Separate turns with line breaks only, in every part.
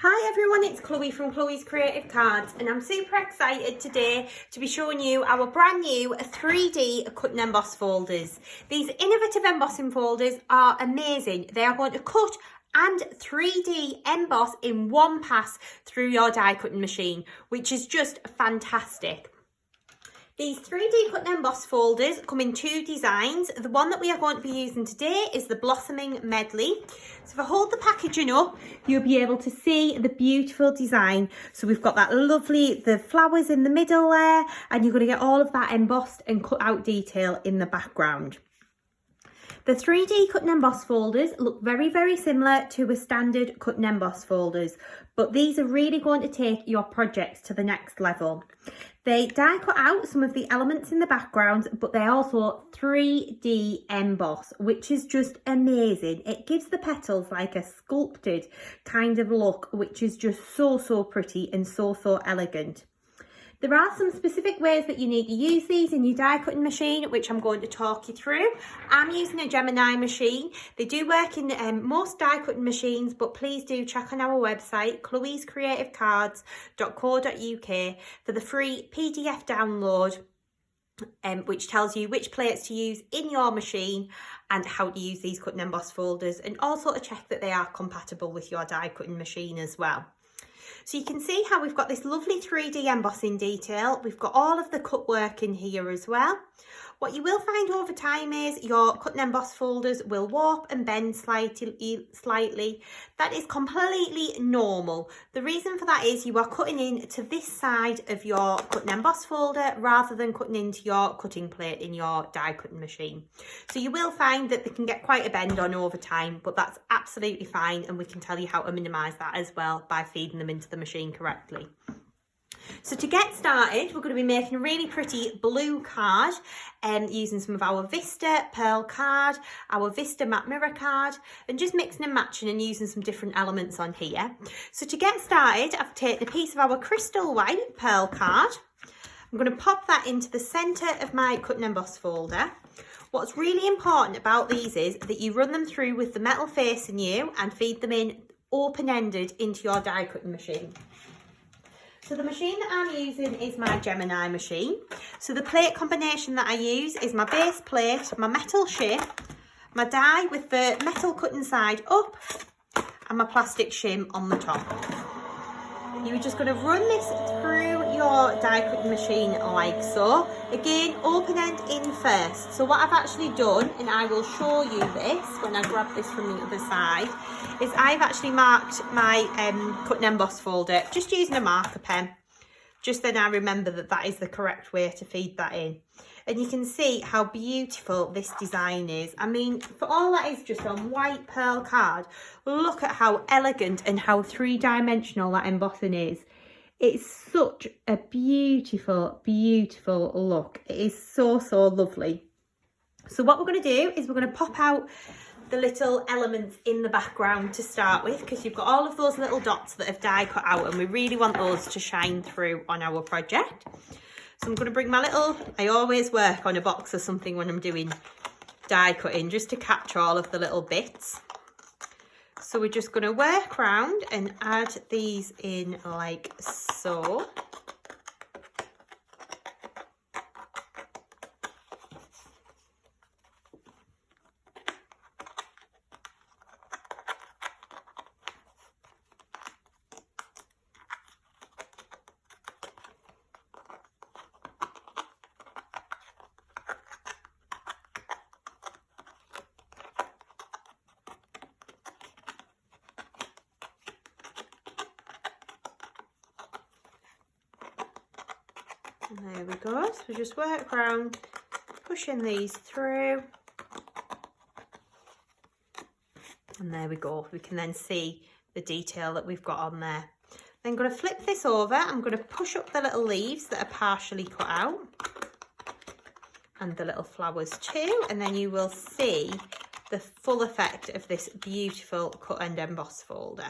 Hi everyone, it's Chloe from Chloe's Creative Cards and I'm super excited today to be showing you our brand new 3D cut and emboss folders. These innovative embossing folders are amazing. They are going to cut and 3D emboss in one pass through your die cutting machine, which is just fantastic. These 3D cut and emboss folders come in two designs. The one that we are going to be using today is the Blossoming Medley. So if I hold the packaging up, you'll be able to see the beautiful design. So we've got that lovely, the flowers in the middle there, and you're going to get all of that embossed and cut out detail in the background. The 3D cut and emboss folders look very, very similar to a standard cut and emboss folders, but these are really going to take your projects to the next level. They die cut out some of the elements in the background, but they also 3D emboss, which is just amazing. It gives the petals like a sculpted kind of look, which is just so pretty and so elegant. There are some specific ways that you need to use these in your die cutting machine, which I'm going to talk you through. I'm using a Gemini machine. They do work in most die cutting machines, but please do check on our website, chloescreativecards.co.uk, for the free PDF download, which tells you which plates to use in your machine and how to use these cut and emboss folders, and also to check that they are compatible with your die cutting machine as well. So you can see how we've got this lovely 3D embossing detail. We've got all of the cut work in here as well. What you will find over time is your cut and emboss folders will warp and bend slightly. That is completely normal. The reason for that is you are cutting in to this side of your cut and emboss folder rather than cutting into your cutting plate in your die cutting machine. So you will find that they can get quite a bend on over time, but that's absolutely fine, and we can tell you how to minimise that as well by feeding them into the machine correctly. So to get started, we're going to be making a really pretty blue card using some of our Vista pearl card, our Vista matte mirror card, and just mixing and matching and using some different elements on here. So to get started, I've taken a piece of our crystal white pearl card. I'm going to pop that into the centre of my cut and emboss folder. What's really important about these is that you run them through with the metal facing you and feed them in open-ended into your die cutting machine. So the machine that I'm using is my Gemini machine. So the plate combination that I use is my base plate, my metal shim, my die with the metal cutting side up, and my plastic shim on the top. You're just going to run this through your die cutting machine like so. Again, open end in first. So what I've actually done, and I will show you this when I grab this from the other side, is I've actually marked my cut and emboss folder just using a marker pen. Just then I remember that that is the correct way to feed that in. And you can see how beautiful this design is. I mean, for all that is just on white pearl card, look at how elegant and how three-dimensional that embossing is. It's such a beautiful look. It is so lovely. So what we're going to do is we're going to pop out the little elements in the background to start with, because you've got all of those little dots that have die cut out, and we really want those to shine through on our project. So I'm going to bring my little, I always work on a box or something when I'm doing die cutting, just to capture all of the little bits. So we're just going to work around and add these in like so. And there we go, so we just work around, pushing these through. And there we go, we can then see the detail that we've got on there. Then I'm going to flip this over, I'm going to push up the little leaves that are partially cut out. And the little flowers too, and then you will see the full effect of this beautiful cut and emboss folder.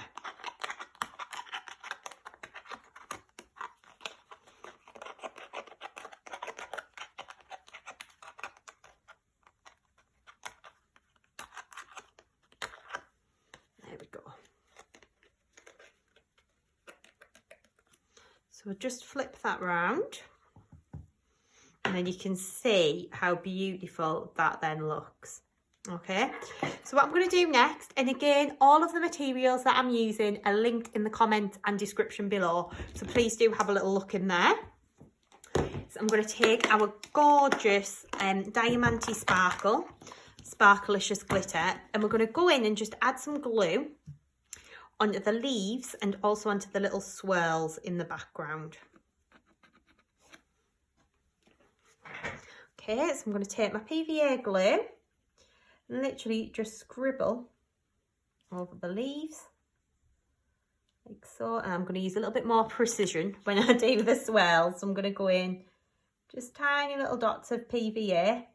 There we go. So we'll just flip that round, and then you can see how beautiful that then looks. Okay, so what I'm going to do next, and again, all of the materials that I'm using are linked in the comment and description below, so please do have a little look in there. So I'm going to take our gorgeous Diamante Sparkelicious glitter, and we're going to go in and just add some glue onto the leaves and also onto the little swirls in the background. Okay, so I'm going to take my PVA glue and literally just scribble over the leaves like so. And I'm going to use a little bit more precision when I do the swirls. So I'm going to go in just tiny little dots of PVA.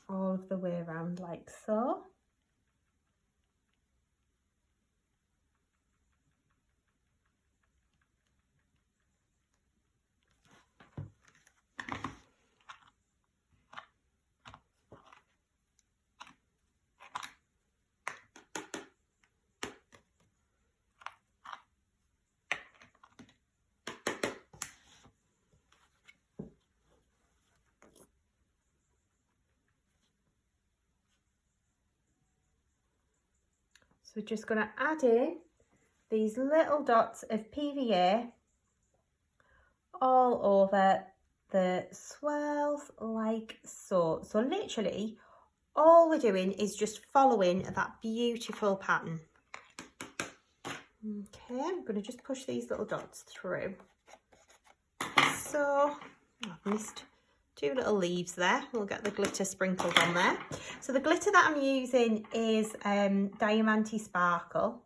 All of the way around like so. So we're just going to add in these little dots of PVA all over the swirls like so. So literally all we're doing is just following that beautiful pattern. Okay, I'm going to just push these little dots through. So I've missed two little leaves there. We'll get the glitter sprinkled on there. So the glitter that I'm using is Diamante Sparkle,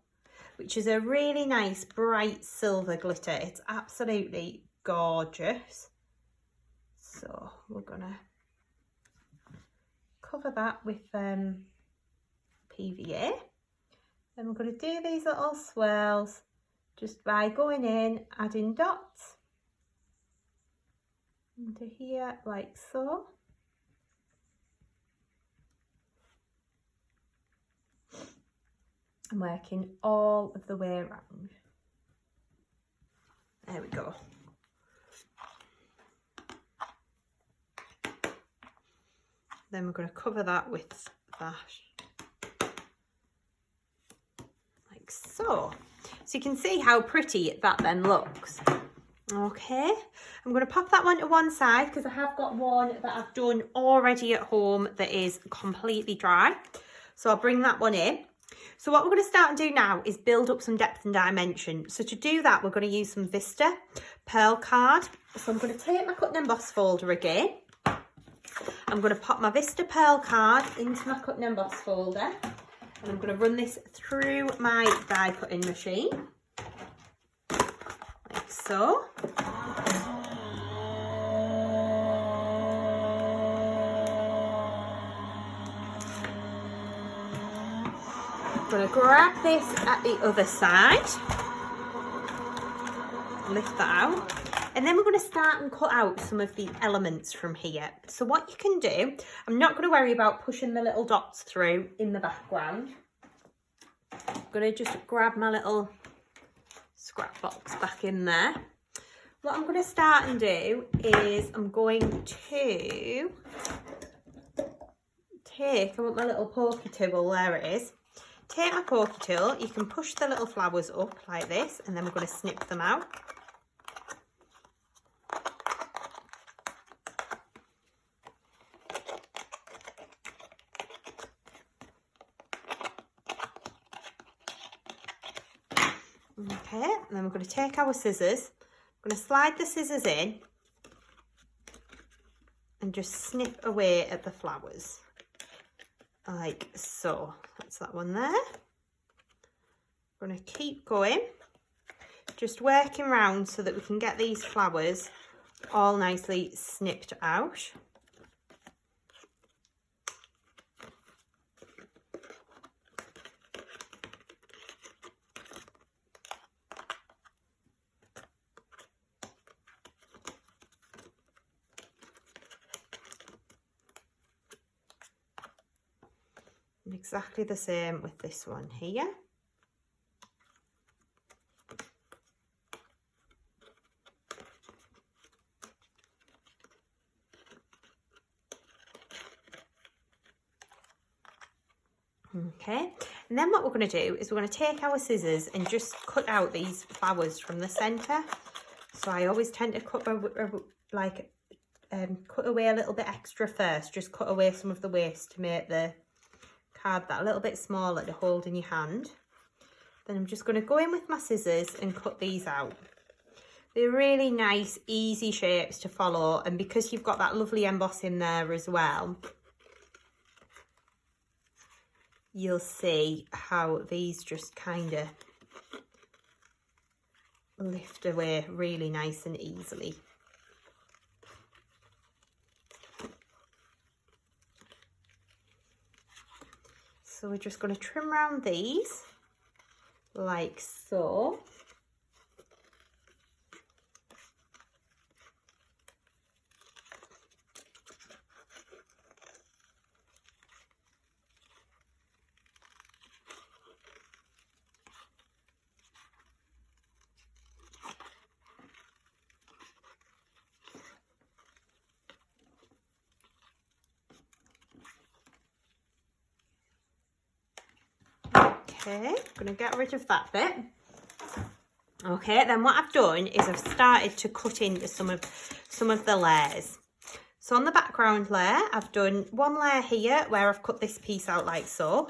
which is a really nice bright silver glitter. It's absolutely gorgeous. So we're gonna cover that with PVA. Then we're gonna do these little swirls just by going in, adding dots into here like so. I'm working all of the way around. There we go. Then we're going to cover that with that, like so. So you can see how pretty that then looks. Okay, I'm going to pop that one to one side because I have got one that I've done already at home that is completely dry. So I'll bring that one in. So what we're going to start and do now is build up some depth and dimension. So to do that, we're going to use some Vista pearl card. So I'm going to take my Cut and Emboss folder again. I'm going to pop my Vista pearl card into my Cut and Emboss folder. And I'm going to run this through my die cutting machine. Like so. I'm going to grab this at the other side, lift that out, and then we're going to start and cut out some of the elements from here. So what you can do, I'm not going to worry about pushing the little dots through in the background. I'm going to just grab my little scrap box back in there. What I'm going to start and do is I'm going to take, I want my little pokey tool, there it is. Take my pokey tool, you can push the little flowers up like this, and then we're going to snip them out. Okay, and then we're going to take our scissors, we're going to slide the scissors in and just snip away at the flowers. Like so. That's that one there. We're going to keep going, just working round so that we can get these flowers all nicely snipped out. And exactly the same with this one here. Okay, and then what we're going to do is we're going to take our scissors and just cut out these flowers from the centre. So I always tend to cut cut away a little bit extra first, just cut away some of the waste to make the card that a little bit smaller to hold in your hand. Then I'm just going to go in with my scissors and cut these out. They're really nice, easy shapes to follow, and because you've got that lovely embossing there as well, you'll see how these just kind of lift away really nice and easily. So we're just going to trim around these like so. Okay, I'm going to get rid of that bit. Okay, then what I've done is I've started to cut into some of the layers. So on the background layer, I've done one layer here where I've cut this piece out like so.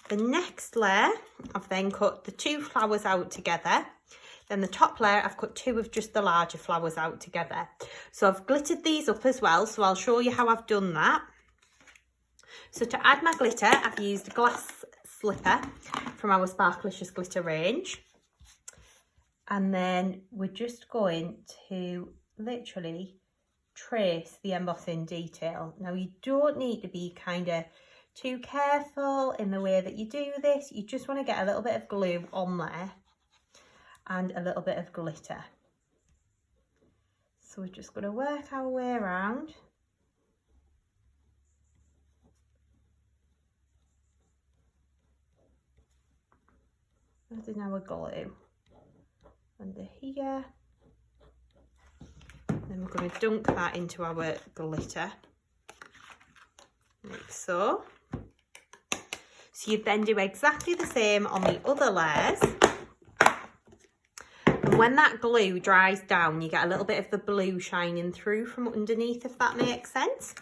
The next layer, I've then cut the two flowers out together. Then the top layer, I've cut two of just the larger flowers out together. So I've glittered these up as well, so I'll show you how I've done that. So to add my glitter, I've used glass slipper from our Sparkelicious glitter range. And then we're just going to literally trace the embossing detail. Now you don't need to be kind of too careful in the way that you do this. You just want to get a little bit of glue on there and a little bit of glitter. So we're just going to work our way around. Adding our glue under here. Then we're going to dunk that into our glitter, like so. So you then do exactly the same on the other layers. And when that glue dries down, you get a little bit of the blue shining through from underneath, if that makes sense.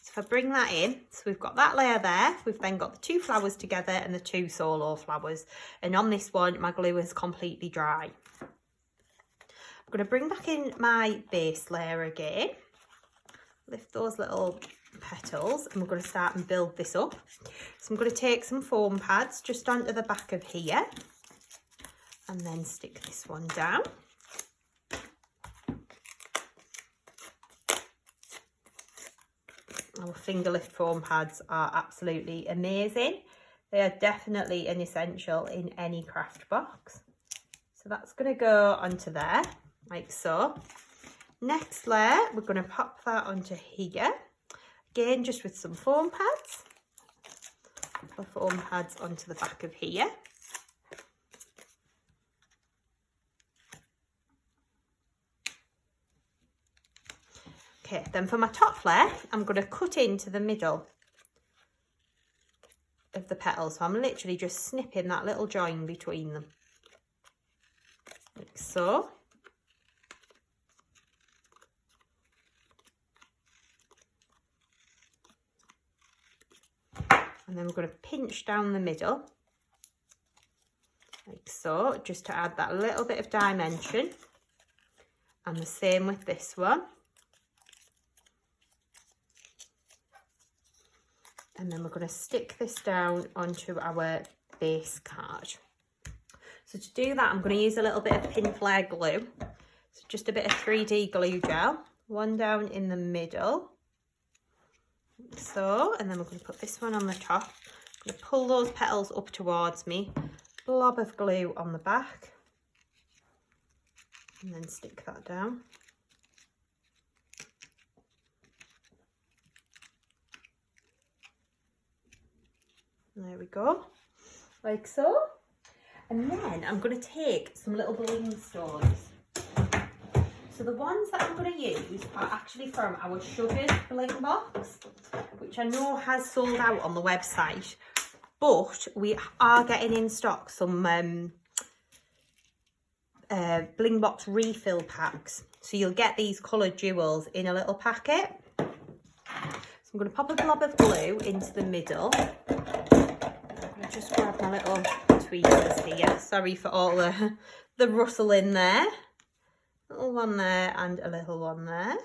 So if I bring that in, so we've got that layer there, we've then got the two flowers together and the two solo flowers. And on this one, my glue is completely dry. I'm going to bring back in my base layer again, lift those little petals, and we're going to start and build this up. So I'm going to take some foam pads just onto the back of here and then stick this one down. Our finger lift foam pads are absolutely amazing. They are definitely an essential in any craft box. So that's going to go onto there, like so. Next layer, we're going to pop that onto here. Again, just with some foam pads. Pop the foam pads onto the back of here. Okay, then for my top layer, I'm going to cut into the middle of the petals. So I'm literally just snipping that little join between them, like so. And then we're going to pinch down the middle, like so, just to add that little bit of dimension. And the same with this one. And then we're going to stick this down onto our base card. So to do that, I'm going to use a little bit of Pinflair glue. So just a bit of 3D glue gel, one down in the middle, like so, and then we're going to put this one on the top. I'm going to pull those petals up towards me, blob of glue on the back, and then stick that down. There we go, like so. And then I'm going to take some little bling stones. So the ones that I'm going to use are actually from our Sugared Bling box, which I know has sold out on the website, but we are getting in stock some Bling box refill packs. So you'll get these coloured jewels in a little packet. So I'm going to pop a blob of glue into the middle. I'm going to just grab my little tweezers here. Sorry for all the rustle in there. Little one there and a little one there.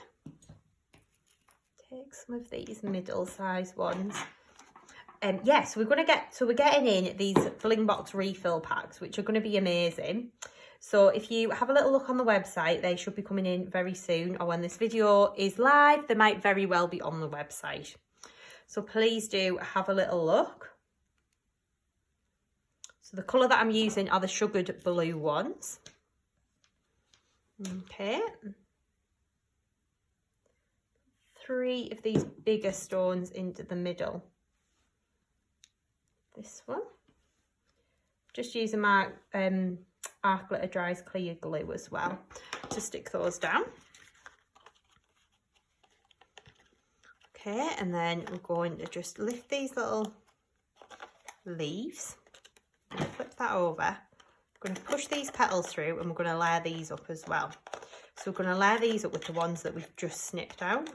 Take some of these middle-sized ones. Yes, we're getting in these Bling box refill packs, which are going to be amazing. So if you have a little look on the website, they should be coming in very soon, or when this video is live, they might very well be on the website. So please do have a little look. So the colour that I'm using are the Sugared Blue ones. Okay. 3 of these bigger stones into the middle. This one. Just using my Arc Glitter Dries Clear glue as well to stick those down. Okay, and then we're going to just lift these little leaves. I'm going to flip that over. We're going to push these petals through and we're going to layer these up as well. So we're going to layer these up with the ones that we've just snipped out.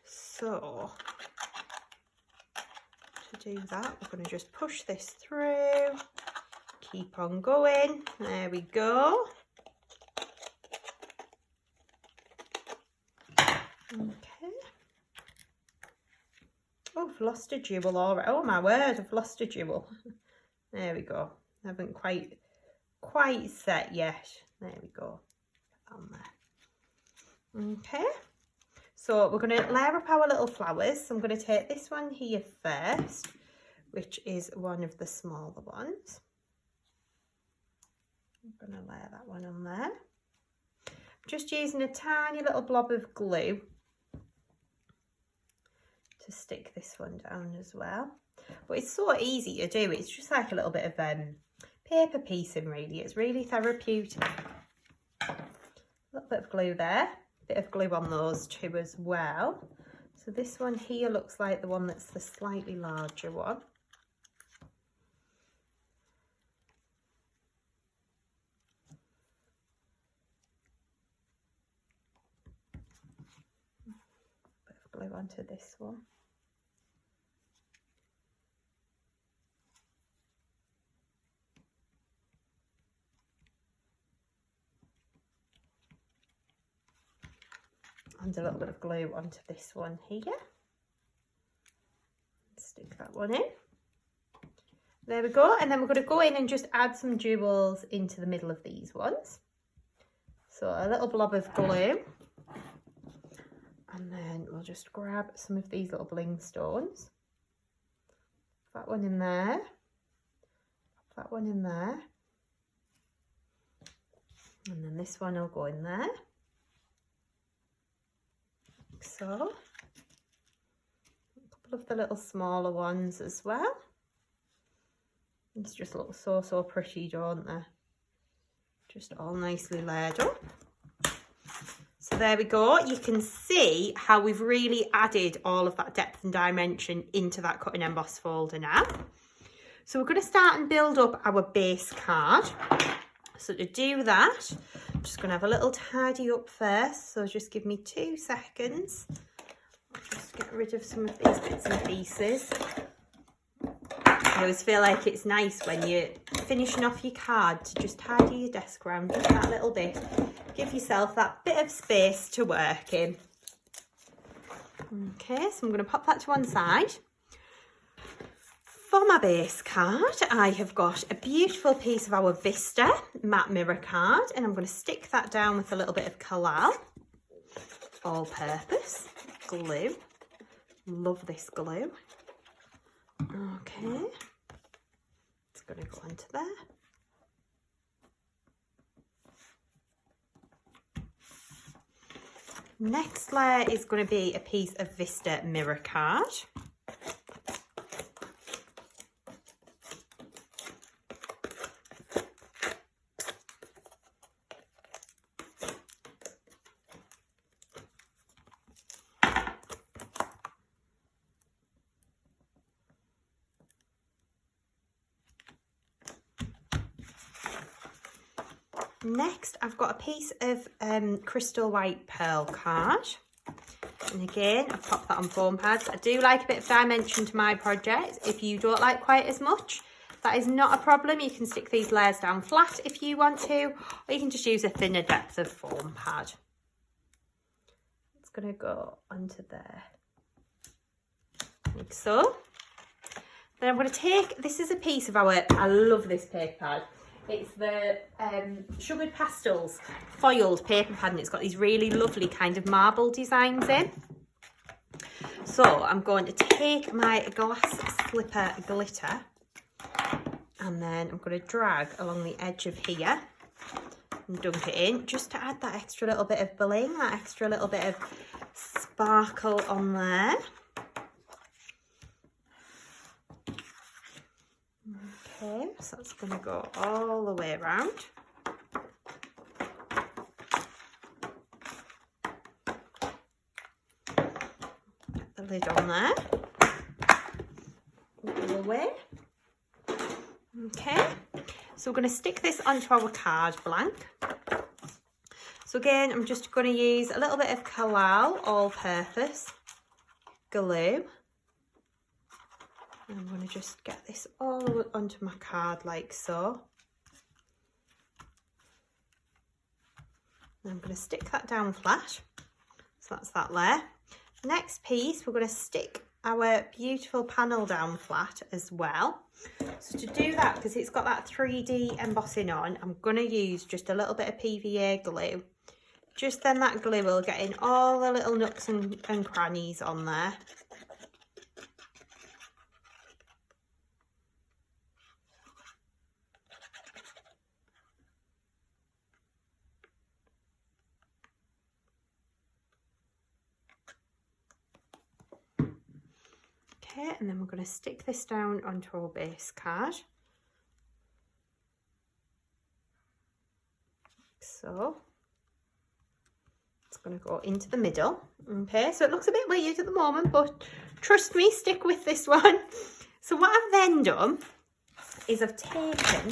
So to do that, we're going to just push this through, keep on going. There we go. Okay. Oh, I've lost a jewel already. Oh my word, I've lost a jewel. There we go. I haven't quite set yet. There we go. On there. Okay. So we're going to layer up our little flowers. So I'm going to take this one here first, which is one of the smaller ones. I'm going to layer that one on there. Just using a tiny little blob of glue to stick this one down as well. But it's so easy to do. It's just like a little bit of paper piecing, really. It's really therapeutic. A little bit of glue there. A bit of glue on those two as well. So this one here looks like the one that's the slightly larger one. Bit of glue onto this one. And a little bit of glue onto this one here. Stick that one in. There we go. And then we're going to go in and just add some jewels into the middle of these ones. So a little blob of glue. And then we'll just grab some of these little bling stones. That one in there. That one in there. And then this one will go in there. So, a couple of the little smaller ones as well. These just look so pretty, don't they? Just all nicely layered up. So there we go. You can see how we've really added all of that depth and dimension into that Cut and Emboss folder now. So we're going to start and build up our base card. So to do that, I'm just going to have a little tidy up first. So just give me 2 seconds. I'll just get rid of some of these bits and pieces. I always feel like it's nice when you're finishing off your card to just tidy your desk around just that little bit. Give yourself that bit of space to work in. Okay, so I'm going to pop that to one side. For my base card, I have got a beautiful piece of our Vista matte mirror card, and I'm going to stick that down with a little bit of Collal, all-purpose glue. Love this glue. Okay, it's going to go onto there. Next layer is going to be a piece of Vista mirror card. Next, I've got a piece of crystal white pearl card. And again, I've popped that on foam pads. I do like a bit of dimension to my project. If you don't like quite as much, that is not a problem. You can stick these layers down flat if you want to, or you can just use a thinner depth of foam pad. It's going to go onto there, like so. Then I'm going to take, this is a piece of our, I love this paper pad. It's the Sugared Pastels foiled paper pad, and it's got these really lovely kind of marble designs in. So I'm going to take my glass slipper glitter, and then I'm going to drag along the edge of here and dunk it in, just to add that extra little bit of bling, that extra little bit of sparkle on there. Okay, so that's going to go all the way around. Get the lid on there. All the way. Okay, so we're going to stick this onto our card blank. So again, I'm just going to use a little bit of Collal all-purpose glue. And I'm going to just get this all onto my card like so. And I'm going to stick that down flat. So that's that layer. Next piece, we're going to stick our beautiful panel down flat as well. So to do that, because it's got that 3D embossing on, I'm going to use just a little bit of PVA glue. Just then that glue will get in all the little nooks and crannies on there. Okay, and then we're going to stick this down onto our base card. So it's going to go into the middle. Okay, so it looks a bit weird at the moment, but trust me, stick with this one. So what I've then done is I've taken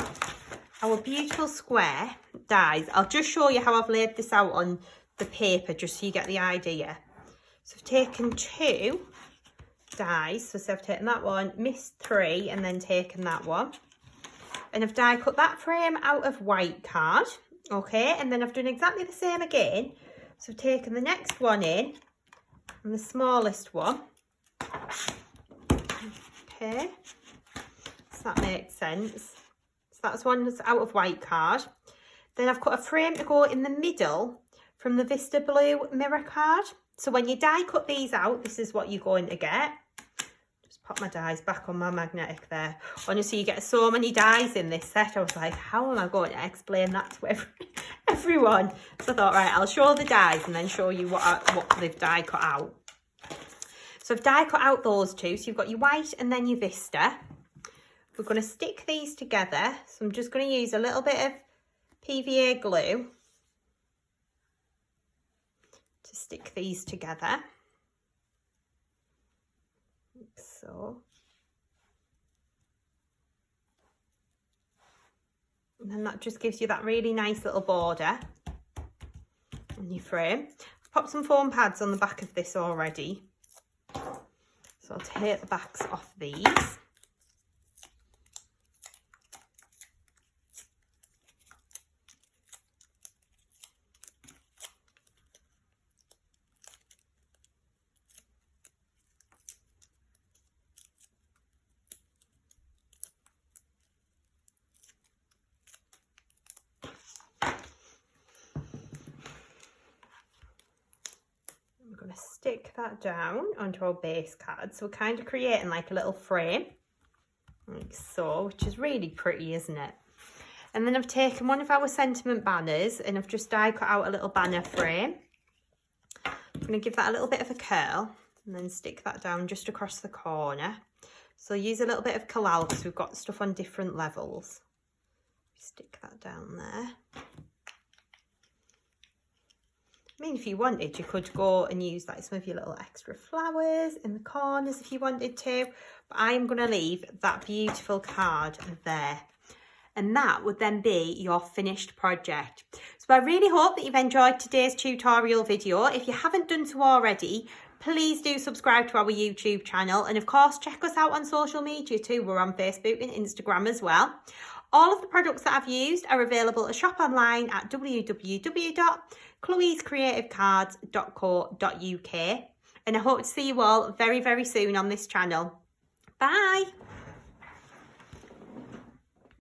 our beautiful square dies. I'll just show you how I've laid this out on the paper, just so you get the idea. So I've taken 2 dies, so I've taken that one, missed 3, and then taken that one, and I've die cut that frame out of white card. Okay, and then I've done exactly the same again. So I've taken the next one in, and the smallest one. Okay, so that makes sense. So that's one that's out of white card. Then I've cut a frame to go in the middle from the Vista blue mirror card. So when you die cut these out, this is what you're going to get. Just pop my dies back on my magnetic there. Honestly, you get so many dies in this set. I was like, how am I going to explain that to everyone? So I thought, right, I'll show the dies and then show you what they've die cut out. So I've die cut out those 2. So you've got your white and then your Vista. We're going to stick these together. So I'm just going to use a little bit of PVA glue to stick these together, like so. And then that just gives you that really nice little border on your frame. I've popped some foam pads on the back of this already, so I'll take the backs off these. We're going to stick that down onto our base card. So we're kind of creating like a little frame, like so, which is really pretty, isn't it? And then I've taken one of our sentiment banners and I've just die cut out a little banner frame. I'm going to give that a little bit of a curl and then stick that down just across the corner. So use a little bit of Collal because we've got stuff on different levels. Stick that down there. I mean, if you wanted, you could go and use like some of your little extra flowers in the corners if you wanted to. But I'm going to leave that beautiful card there. and that would then be your finished project. So I really hope that you've enjoyed today's tutorial video. If you haven't done so already, please do subscribe to our YouTube channel, and of course check us out on social media too. We're on Facebook and Instagram as well. All of the products that I've used are available to shop online at www.chloescreativecards.co.uk, and I hope to see you all very, very soon on this channel. Bye!